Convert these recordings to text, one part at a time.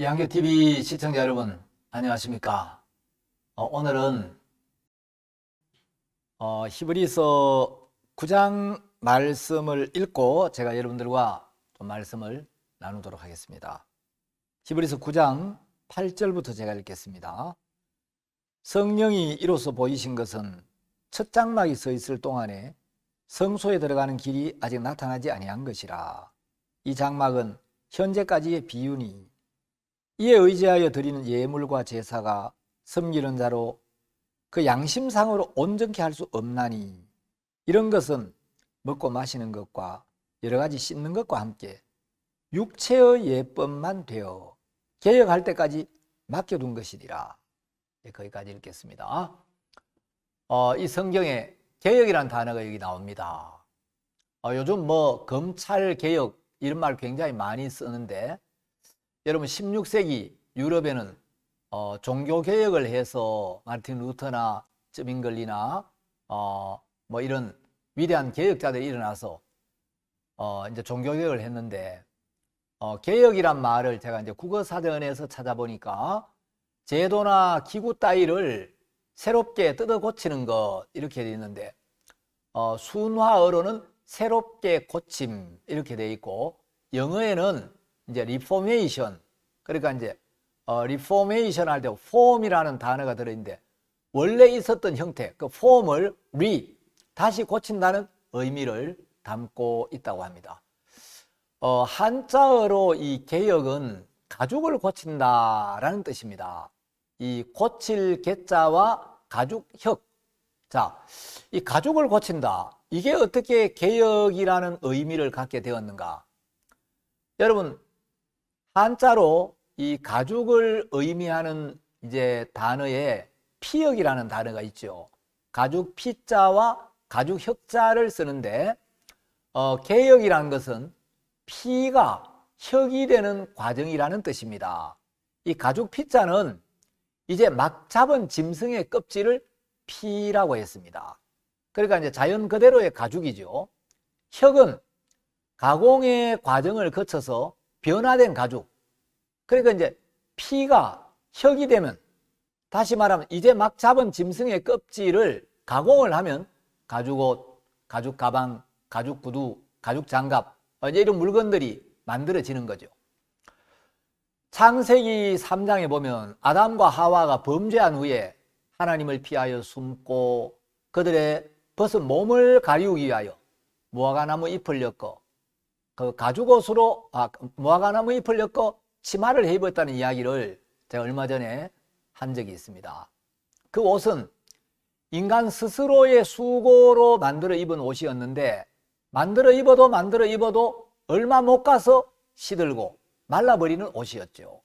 양교TV 시청자 여러분 안녕하십니까. 오늘은 히브리서 9장 말씀을 읽고 제가 여러분들과 좀 말씀을 나누도록 하겠습니다. 히브리서 9장 8절부터 제가 읽겠습니다. 성령이 이로써 보이신 것은 첫 장막이 서 있을 동안에 성소에 들어가는 길이 아직 나타나지 아니한 것이라. 이 장막은 현재까지의 비유니 이에 의지하여 드리는 예물과 제사가 섬기는 자로 그 양심상으로 온전케 할 수 없나니 이런 것은 먹고 마시는 것과 여러 가지 씻는 것과 함께 육체의 예법만 되어 개혁할 때까지 맡겨둔 것이니라. 거기까지 읽겠습니다. 이 성경에 개혁이라는 단어가 여기 나옵니다. 요즘 검찰 개혁 이런 말 굉장히 많이 쓰는데 여러분 16세기 유럽에는 종교개혁을 해서 마르틴 루터나 쯔빙글리나 이런 위대한 개혁자들이 일어나서 이제 종교개혁을 했는데 개혁이란 말을 제가 이제 국어사전에서 찾아보니까 제도나 기구 따위를 새롭게 뜯어 고치는 것 이렇게 되어 있는데 순화어로는 새롭게 고침 이렇게 되어 있고 영어에는 이제 리포메이션, 그러니까 이제 리포메이션 할 때 폼이라는 단어가 들어있는데 원래 있었던 형태, 그 폼을 다시 고친다는 의미를 담고 있다고 합니다. 한자어로 이 개혁은 가죽을 고친다라는 뜻입니다. 이 고칠 개자와 가죽혁. 자, 이 가죽을 고친다. 이게 어떻게 개혁이라는 의미를 갖게 되었는가? 여러분, 한자로 이 가죽을 의미하는 이제 단어에 피역이라는 단어가 있죠. 가죽 피자와 가죽 혁자를 쓰는데 개혁이라는 것은 피가 혁이 되는 과정이라는 뜻입니다. 이 가죽 피자는 이제 막 잡은 짐승의 껍질을 피라고 했습니다. 그러니까 이제 자연 그대로의 가죽이죠. 혁은 가공의 과정을 거쳐서 변화된 가죽. 그러니까 이제 피가 혁이 되면 다시 말하면 이제 막 잡은 짐승의 껍질을 가공을 하면 가죽옷, 가죽 가방, 가죽 구두, 가죽 장갑 이제 이런 물건들이 만들어지는 거죠. 창세기 3장에 보면 아담과 하와가 범죄한 후에 하나님을 피하여 숨고 그들의 벗은 몸을 가리우기 위하여 무화과나무 잎을 엮어 그 가죽옷으로 무화과나무 잎을 엮어 치마를 해 입었다는 이야기를 제가 얼마 전에 한 적이 있습니다. 그 옷은 인간 스스로의 수고로 만들어 입은 옷이었는데 만들어 입어도 얼마 못 가서 시들고 말라버리는 옷이었죠.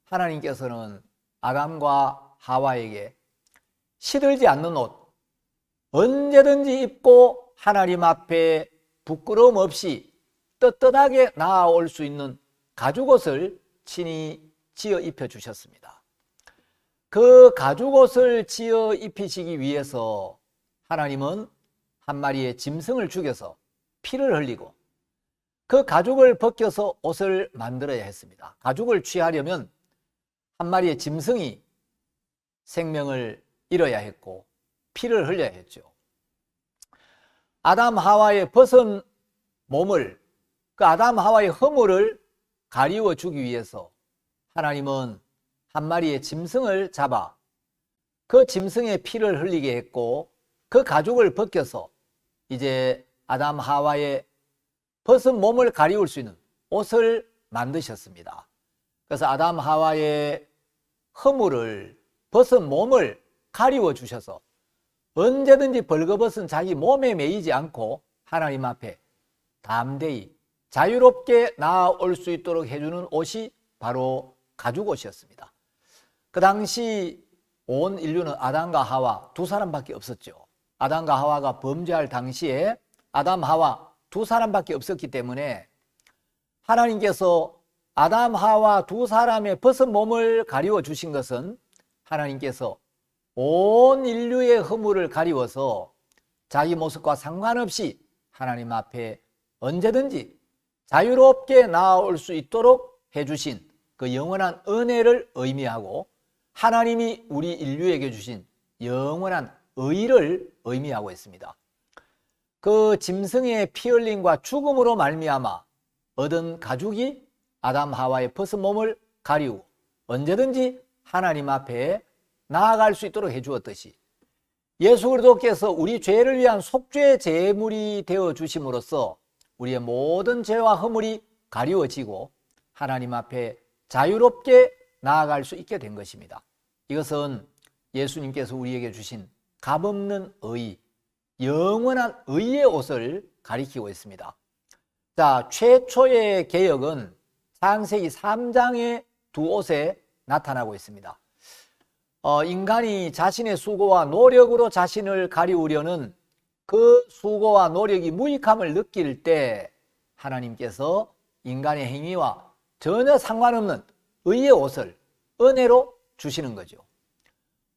하나님께서는 아담과 하와에게 시들지 않는 옷 언제든지 입고 하나님 앞에 부끄러움 없이 떳떳하게 나아올 수 있는 가죽옷을 친히 지어 입혀 주셨습니다. 그 가죽옷을 지어 입히시기 위해서 하나님은 한 마리의 짐승을 죽여서 피를 흘리고 그 가죽을 벗겨서 옷을 만들어야 했습니다. 가죽을 취하려면 한 마리의 짐승이 생명을 잃어야 했고 피를 흘려야 했죠. 아담 하와의 벗은 몸을 그 아담 하와의 허물을 가리워 주기 위해서 하나님은 한 마리의 짐승을 잡아 그 짐승의 피를 흘리게 했고 그 가죽을 벗겨서 이제 아담 하와의 벗은 몸을 가리울 수 있는 옷을 만드셨습니다. 그래서 아담 하와의 허물을 벗은 몸을 가리워 주셔서 언제든지 벌거벗은 자기 몸에 매이지 않고 하나님 앞에 담대히 자유롭게 나아올 수 있도록 해주는 옷이 바로 가죽옷이었습니다. 그 당시 온 인류는 아담과 하와 두 사람밖에 없었죠. 아담과 하와가 범죄할 당시에 아담, 하와 두 사람밖에 없었기 때문에 하나님께서 아담, 하와 두 사람의 벗은 몸을 가리워 주신 것은 하나님께서 온 인류의 허물을 가리워서 자기 모습과 상관없이 하나님 앞에 언제든지 자유롭게 나아올 수 있도록 해주신 그 영원한 은혜를 의미하고 하나님이 우리 인류에게 주신 영원한 의를 의미하고 있습니다. 그 짐승의 피 흘림과 죽음으로 말미암아 얻은 가죽이 아담 하와의 벗은 몸을 가리우고 언제든지 하나님 앞에 나아갈 수 있도록 해주었듯이 예수 그리스도께서 우리 죄를 위한 속죄 제물이 되어 주심으로써 우리의 모든 죄와 허물이 가리워지고 하나님 앞에 자유롭게 나아갈 수 있게 된 것입니다. 이것은 예수님께서 우리에게 주신 값없는 의, 영원한 의의 옷을 가리키고 있습니다. 자, 최초의 개혁은 창세기 3장의 두 옷에 나타나고 있습니다. 인간이 자신의 수고와 노력으로 자신을 가리우려는 그 수고와 노력이 무익함을 느낄 때 하나님께서 인간의 행위와 전혀 상관없는 의의 옷을 은혜로 주시는 거죠.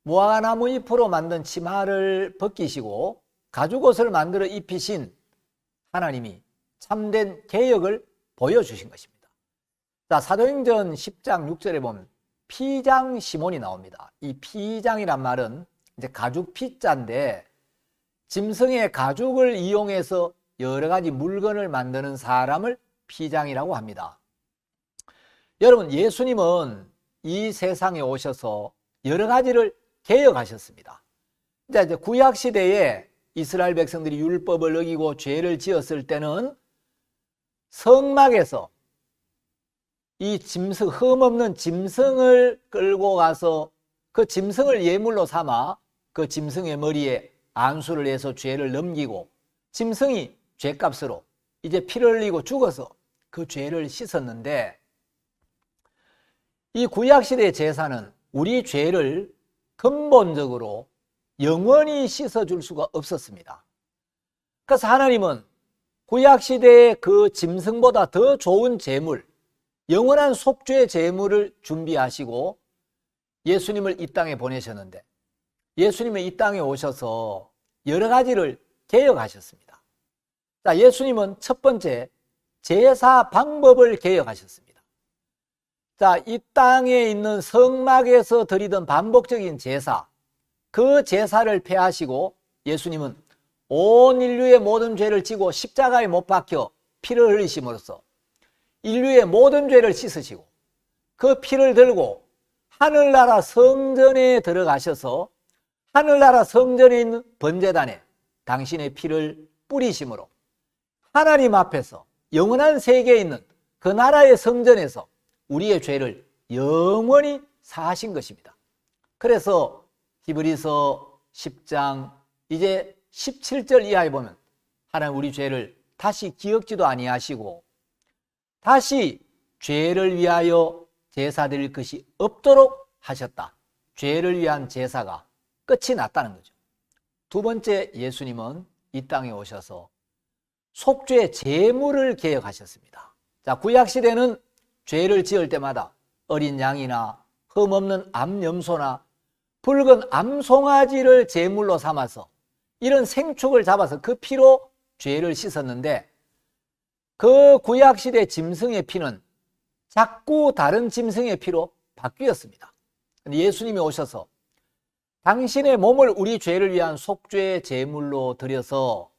무화과나무 잎으로 만든 치마를 벗기시고 가죽옷을 만들어 입히신 하나님이 참된 개혁을 보여주신 것입니다. 자, 사도행전 10장 6절에 보면 피장 시몬이 나옵니다. 이 피장이란 말은 이제 가죽 피자인데 짐승의 가죽을 이용해서 여러 가지 물건을 만드는 사람을 피장이라고 합니다. 여러분, 예수님은 이 세상에 오셔서 여러 가지를 개혁하셨습니다. 이제 구약 시대에 이스라엘 백성들이 율법을 어기고 죄를 지었을 때는 성막에서 이 짐승, 흠없는 짐승을 끌고 가서 그 짐승을 예물로 삼아 그 짐승의 머리에 안수를 해서 죄를 넘기고 짐승이 죄값으로 이제 피를 흘리고 죽어서 그 죄를 씻었는데 이 구약시대의 제사는 우리 죄를 근본적으로 영원히 씻어줄 수가 없었습니다. 그래서 하나님은 구약시대의 그 짐승보다 더 좋은 제물, 영원한 속죄 제물을 준비하시고 예수님을 이 땅에 보내셨는데 예수님이 이 땅에 오셔서 여러 가지를 개혁하셨습니다. 자, 예수님은 첫 번째 제사 방법을 개혁하셨습니다. 자, 이 땅에 있는 성막에서 드리던 반복적인 제사, 그 제사를 폐하시고 예수님은 온 인류의 모든 죄를 지고 십자가에 못 박혀 피를 흘리심으로써 인류의 모든 죄를 씻으시고 그 피를 들고 하늘나라 성전에 들어가셔서 하늘나라 성전에 있는 번제단에 당신의 피를 뿌리심으로 하나님 앞에서 영원한 세계에 있는 그 나라의 성전에서 우리의 죄를 영원히 사하신 것입니다. 그래서 히브리서 10장 이제 17절 이하에 보면 하나님 우리 죄를 다시 기억지도 아니하시고 다시 죄를 위하여 제사 드릴 것이 없도록 하셨다. 죄를 위한 제사가 끝이 났다는 거죠. 두 번째, 예수님은 이 땅에 오셔서 속죄 제물을 개혁하셨습니다. 자, 구약시대는 죄를 지을 때마다 어린 양이나 흠없는 암염소나 붉은 암송아지를 제물로 삼아서 이런 생축을 잡아서 그 피로 죄를 씻었는데 그 구약시대 짐승의 피는 자꾸 다른 짐승의 피로 바뀌었습니다. 예수님이 오셔서 당신의 몸을 우리 죄를 위한 속죄 제물로 드려서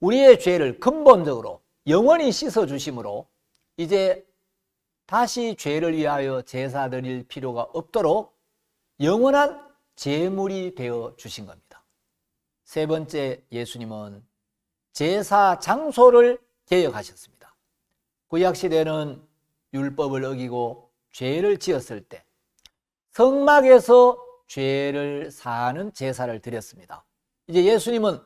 우리의 죄를 근본적으로 영원히 씻어주심으로 이제 다시 죄를 위하여 제사 드릴 필요가 없도록 영원한 제물이 되어 주신 겁니다. 세 번째, 예수님은 제사 장소를 개혁하셨습니다. 구약시대는 율법을 어기고 죄를 지었을 때 성막에서 죄를 사하는 제사를 드렸습니다. 이제 예수님은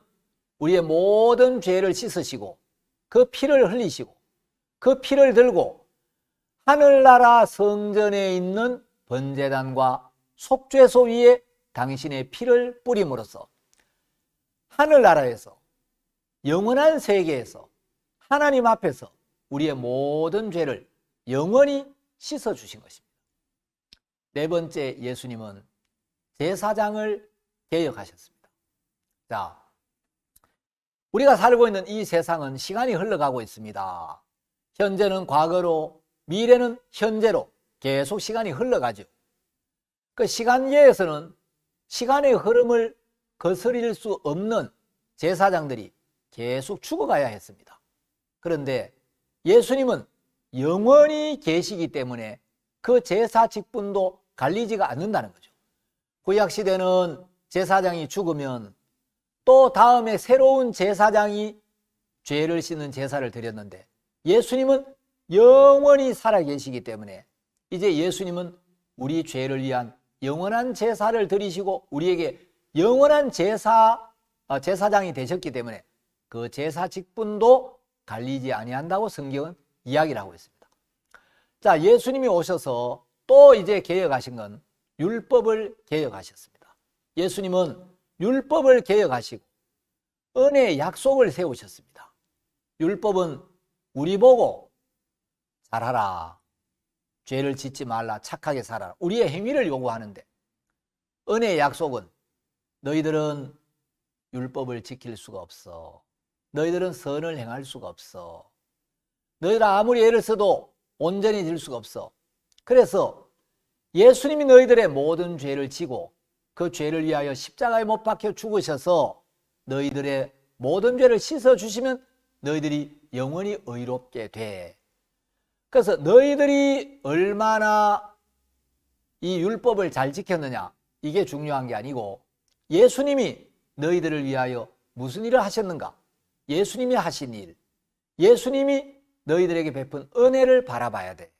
우리의 모든 죄를 씻으시고 그 피를 흘리시고 그 피를 들고 하늘나라 성전에 있는 번제단과 속죄소 위에 당신의 피를 뿌림으로써 하늘나라에서 영원한 세계에서 하나님 앞에서 우리의 모든 죄를 영원히 씻어주신 것입니다. 네 번째, 예수님은 제사장을 개혁하셨습니다. 자, 우리가 살고 있는 이 세상은 시간이 흘러가고 있습니다. 현재는 과거로, 미래는 현재로 계속 시간이 흘러가죠. 그 시간계에서는 시간의 흐름을 거스릴 수 없는 제사장들이 계속 죽어가야 했습니다. 그런데 예수님은 영원히 계시기 때문에 그 제사 직분도 갈리지가 않는다는 거죠. 구약시대는 제사장이 죽으면 또 다음에 새로운 제사장이 죄를 씻는 제사를 드렸는데 예수님은 영원히 살아계시기 때문에 이제 예수님은 우리 죄를 위한 영원한 제사를 드리시고 우리에게 영원한 제사장이 되셨기 때문에 그 제사 직분도 갈리지 아니한다고 성경은 이야기를 하고 있습니다. 자, 예수님이 오셔서 또 이제 개혁하신 건 율법을 개혁하셨습니다. 예수님은 율법을 개혁하시고 은혜의 약속을 세우셨습니다. 율법은 우리 보고 잘하라, 죄를 짓지 말라, 착하게 살아라, 우리의 행위를 요구하는데 은혜의 약속은 너희들은 율법을 지킬 수가 없어. 너희들은 선을 행할 수가 없어. 너희들 아무리 애를 써도 온전히 될 수가 없어. 그래서 예수님이 너희들의 모든 죄를 지고 그 죄를 위하여 십자가에 못 박혀 죽으셔서 너희들의 모든 죄를 씻어주시면 너희들이 영원히 의롭게 돼. 그래서 너희들이 얼마나 이 율법을 잘 지켰느냐, 이게 중요한 게 아니고 예수님이 너희들을 위하여 무슨 일을 하셨는가, 예수님이 하신 일, 예수님이 너희들에게 베푼 은혜를 바라봐야 돼.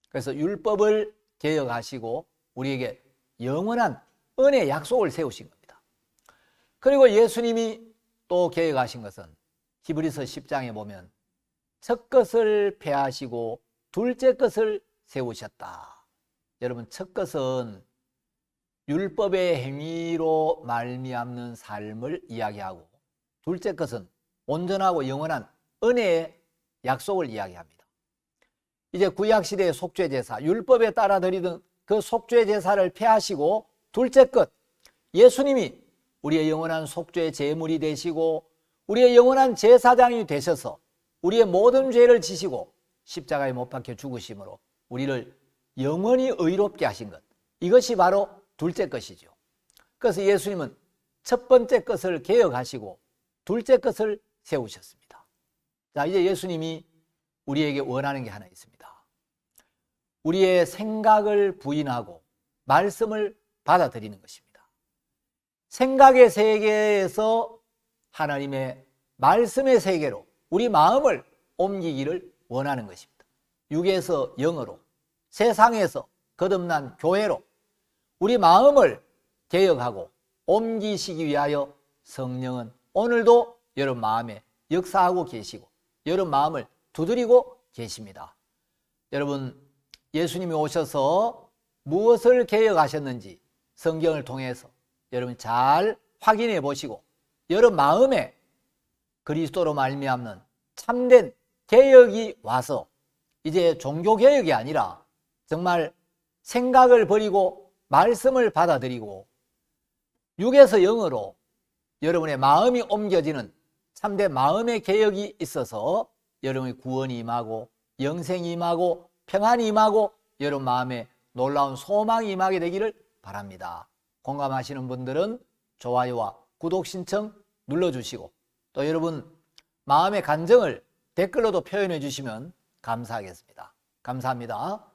그래서 율법을 개혁하시고 우리에게 영원한 은혜의 약속을 세우신 겁니다. 그리고 예수님이 또 개혁하신 것은 히브리서 10장에 보면 첫 것을 폐하시고 둘째 것을 세우셨다. 여러분, 첫 것은 율법의 행위로 말미암는 삶을 이야기하고 둘째 것은 온전하고 영원한 은혜의 약속을 이야기합니다. 이제 구약시대의 속죄제사, 율법에 따라 드리던 그 속죄제사를 폐하시고 둘째 것, 예수님이 우리의 영원한 속죄 제물이 되시고 우리의 영원한 제사장이 되셔서 우리의 모든 죄를 지시고 십자가에 못 박혀 죽으심으로 우리를 영원히 의롭게 하신 것, 이것이 바로 둘째 것이죠. 그래서 예수님은 첫 번째 것을 개혁하시고 둘째 것을 세우셨습니다. 자, 이제 예수님이 우리에게 원하는 게 하나 있습니다. 우리의 생각을 부인하고 말씀을 받아들이는 것입니다. 생각의 세계에서 하나님의 말씀의 세계로 우리 마음을 옮기기를 원하는 것입니다. 육에서 영으로, 세상에서 거듭난 교회로 우리 마음을 개혁하고 옮기시기 위하여 성령은 오늘도 여러분 마음에 역사하고 계시고 여러분 마음을 두드리고 계십니다. 여러분, 예수님이 오셔서 무엇을 개혁하셨는지 성경을 통해서 여러분 잘 확인해 보시고 여러분 마음에 그리스도로 말미암는 참된 개혁이 와서 이제 종교개혁이 아니라 정말 생각을 버리고 말씀을 받아들이고 육에서 영으로 여러분의 마음이 옮겨지는 참된 마음의 개혁이 있어서 여러분의 구원이 임하고 영생이 임하고 평안이 임하고 여러분 마음에 놀라운 소망이 임하게 되기를 바랍니다. 공감하시는 분들은 좋아요와 구독 신청 눌러주시고 또 여러분 마음의 간증을 댓글로도 표현해 주시면 감사하겠습니다. 감사합니다.